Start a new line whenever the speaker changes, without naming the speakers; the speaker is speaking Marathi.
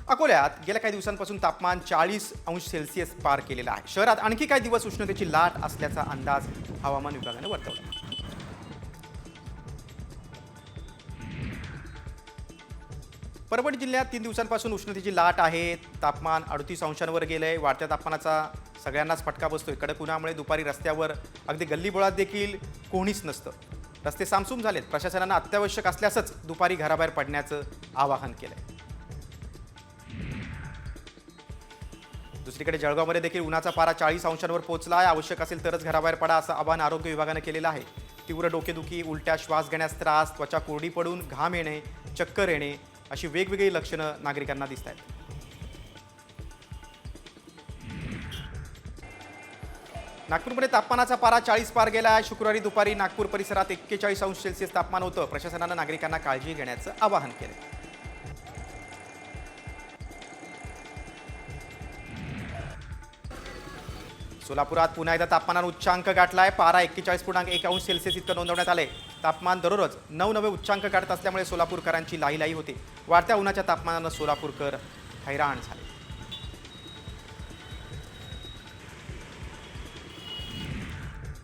अकोल्यात गेल्या काही दिवसांपासून तापमान 40 अंश सेल्सिअस पार केलेलं आहे. शहरात आणखी काही दिवस उष्णतेची लाट असल्याचा अंदाज हवामान विभागाने वर्तवला. परभणी जिल्ह्यात 3 दिवसांपासून उष्णतेची लाट आहे. तापमान 38 अंशांवर गेलंय. वाढत्या तापमानाचा सगळ्यांनाच फटका बसतोय. कडक उन्हामुळे दुपारी रस्त्यावर अगदी गल्लीबोळात देखील कोणीच नसतं. रस्ते सामसूम झालेत. प्रशासनानं अत्यावश्यक असल्यासच दुपारी घराबाहेर पडण्याचं आवाहन केलंय. दुसरीकडे जळगावमध्ये देखील उन्हाचा पारा 40 अंशांवर पोहोचला आहे. आवश्यक असेल तरच घराबाहेर पडा असं आवाहन आरोग्य विभागानं केलेलं आहे. तीव्र डोकेदुखी, उलट्या, श्वास घेण्यास त्रास, त्वचा कोरडी पडून घाम येणे, चक्कर येणे अशी वेगवेगळी लक्षणं नागरिकांना दिसत आहेत. नागपूरमध्ये तापमानाचा पारा 40 पार गेला आहे. शुक्रवारी दुपारी नागपूर परिसरात 41 अंश सेल्सिअस तापमान होतं. प्रशासनानं नागरिकांना काळजी घेण्याचं आवाहन केलं. सोलापुरात पुन्हा एकदा तापमानानं उच्चांक गाठलाय. पारा 41.1 अंश सेल्सिअस इतकं नोंदवण्यात आले. तापमान दररोज नवनवे उच्चांक गाठत असल्यामुळे सोलापूरकरांची लाहीलाही होते. वाढत्या उन्हाच्या तापमानानं सोलापूरकर हैराण झाले.